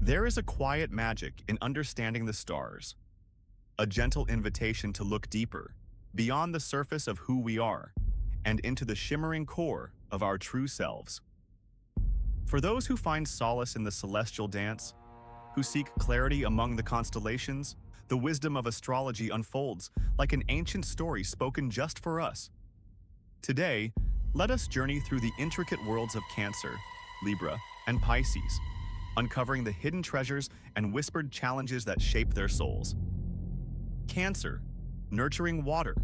There is a quiet magic in understanding the stars, a gentle invitation to look deeper, beyond the surface of who we are, and into the shimmering core of our true selves. For those who find solace in the celestial dance, who seek clarity among the constellations, the wisdom of astrology unfolds like an ancient story spoken just for us. Today, let us journey through the intricate worlds of Cancer, Libra, and Pisces, uncovering the hidden treasures and whispered challenges that shape their souls. Cancer, nurturing water,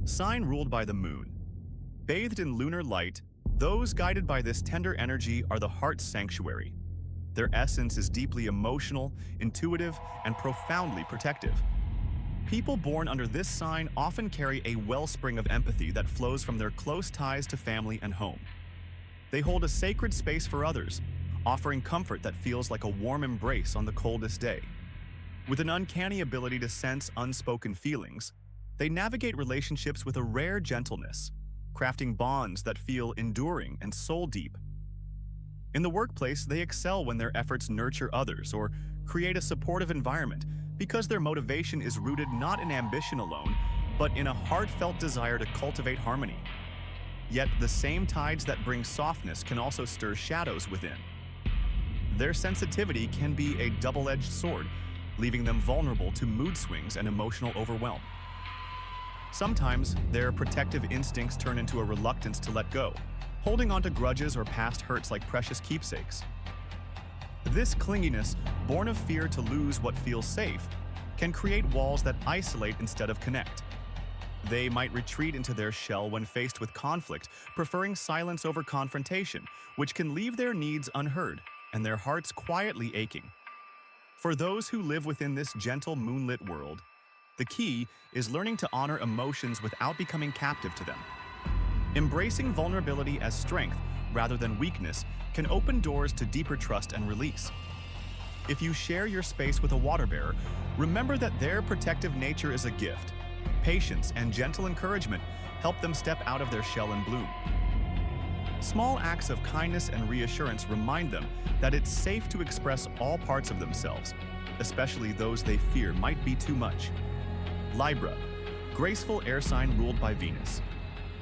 sign ruled by the moon. Bathed in lunar light, those guided by this tender energy are the heart's sanctuary. Their essence is deeply emotional, intuitive, and profoundly protective. People born under this sign often carry a wellspring of empathy that flows from their close ties to family and home. They hold a sacred space for others, offering comfort that feels like a warm embrace on the coldest day. With an uncanny ability to sense unspoken feelings, they navigate relationships with a rare gentleness, crafting bonds that feel enduring and soul-deep. In the workplace, they excel when their efforts nurture others or create a supportive environment because their motivation is rooted not in ambition alone, but in a heartfelt desire to cultivate harmony. Yet, the same tides that bring softness can also stir shadows within. Their sensitivity can be a double-edged sword, leaving them vulnerable to mood swings and emotional overwhelm. Sometimes, their protective instincts turn into a reluctance to let go, holding onto grudges or past hurts like precious keepsakes. This clinginess, born of fear to lose what feels safe, can create walls that isolate instead of connect. They might retreat into their shell when faced with conflict, preferring silence over confrontation, which can leave their needs unheard and their hearts quietly aching. For those who live within this gentle moonlit world, the key is learning to honor emotions without becoming captive to them. Embracing vulnerability as strength rather than weakness can open doors to deeper trust and release. If you share your space with a water bearer, remember that their protective nature is a gift. Patience and gentle encouragement help them step out of their shell and bloom. Small acts of kindness and reassurance remind them that it's safe to express all parts of themselves, especially those they fear might be too much. Libra, graceful air sign ruled by Venus.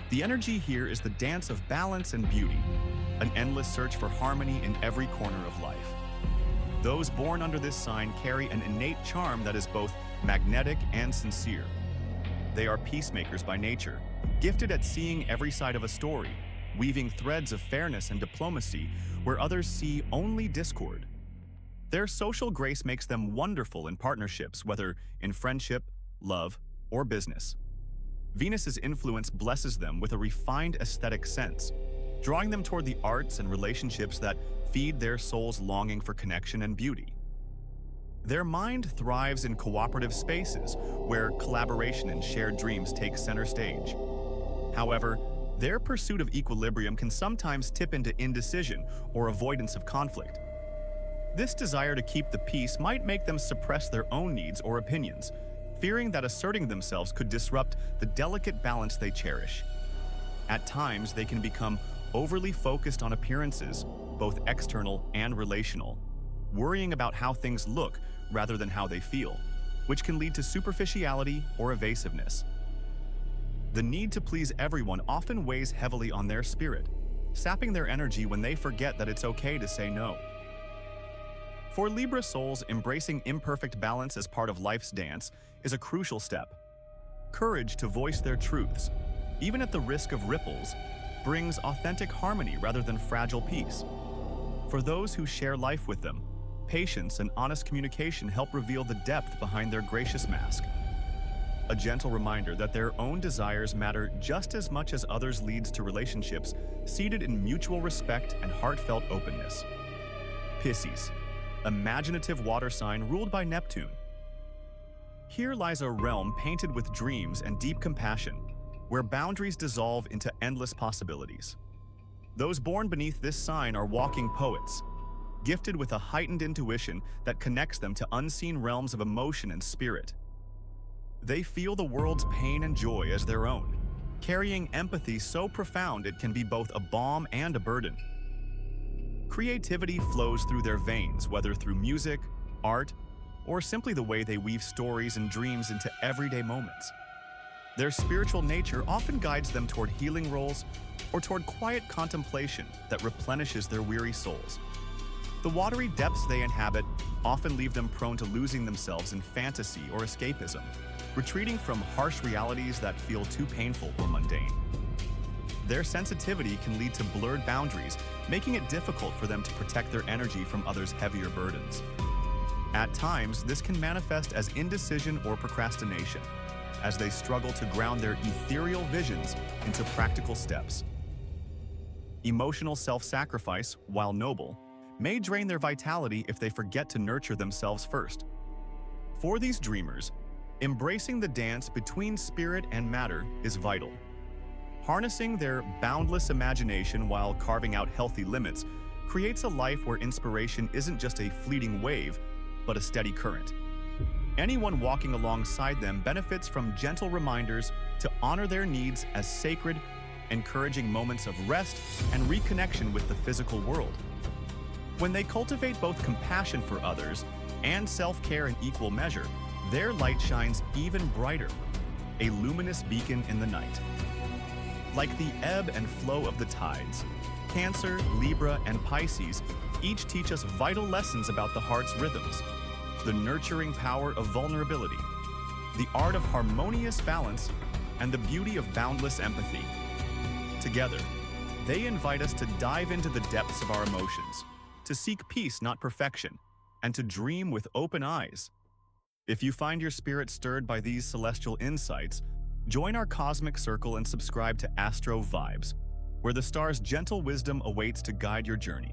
The energy here is the dance of balance and beauty, an endless search for harmony in every corner of life. Those born under this sign carry an innate charm that is both magnetic and sincere. They are peacemakers by nature, gifted at seeing every side of a story, weaving threads of fairness and diplomacy where others see only discord. Their social grace makes them wonderful in partnerships, whether in friendship, love, or business. Venus's influence blesses them with a refined aesthetic sense, drawing them toward the arts and relationships that feed their soul's longing for connection and beauty. Their mind thrives in cooperative spaces where collaboration and shared dreams take center stage. However, their pursuit of equilibrium can sometimes tip into indecision or avoidance of conflict. This desire to keep the peace might make them suppress their own needs or opinions, fearing that asserting themselves could disrupt the delicate balance they cherish. At times, they can become overly focused on appearances, both external and relational, worrying about how things look rather than how they feel, which can lead to superficiality or evasiveness. The need to please everyone often weighs heavily on their spirit, sapping their energy when they forget that it's okay to say no. For Libra souls, embracing imperfect balance as part of life's dance is a crucial step. Courage to voice their truths, even at the risk of ripples, brings authentic harmony rather than fragile peace. For those who share life with them, patience and honest communication help reveal the depth behind their gracious mask. A gentle reminder that their own desires matter just as much as others leads to relationships seated in mutual respect and heartfelt openness. Pisces, imaginative water sign ruled by Neptune. Here lies a realm painted with dreams and deep compassion, where boundaries dissolve into endless possibilities. Those born beneath this sign are walking poets, gifted with a heightened intuition that connects them to unseen realms of emotion and spirit. They feel the world's pain and joy as their own, carrying empathy so profound it can be both a balm and a burden. Creativity flows through their veins, whether through music, art, or simply the way they weave stories and dreams into everyday moments. Their spiritual nature often guides them toward healing roles or toward quiet contemplation that replenishes their weary souls. The watery depths they inhabit often leave them prone to losing themselves in fantasy or escapism, retreating from harsh realities that feel too painful or mundane. Their sensitivity can lead to blurred boundaries, making it difficult for them to protect their energy from others' heavier burdens. At times, this can manifest as indecision or procrastination, as they struggle to ground their ethereal visions into practical steps. Emotional self-sacrifice, while noble, may drain their vitality if they forget to nurture themselves first. For these dreamers, embracing the dance between spirit and matter is vital. Harnessing their boundless imagination while carving out healthy limits creates a life where inspiration isn't just a fleeting wave, but a steady current. Anyone walking alongside them benefits from gentle reminders to honor their needs as sacred, encouraging moments of rest and reconnection with the physical world. When they cultivate both compassion for others and self-care in equal measure, their light shines even brighter, a luminous beacon in the night. Like the ebb and flow of the tides, Cancer, Libra, and Pisces each teach us vital lessons about the heart's rhythms, the nurturing power of vulnerability, the art of harmonious balance, and the beauty of boundless empathy. Together, they invite us to dive into the depths of our emotions, to seek peace, not perfection, and to dream with open eyes. If you find your spirit stirred by these celestial insights, join our cosmic circle and subscribe to Astro Vibes, where the stars' gentle wisdom awaits to guide your journey.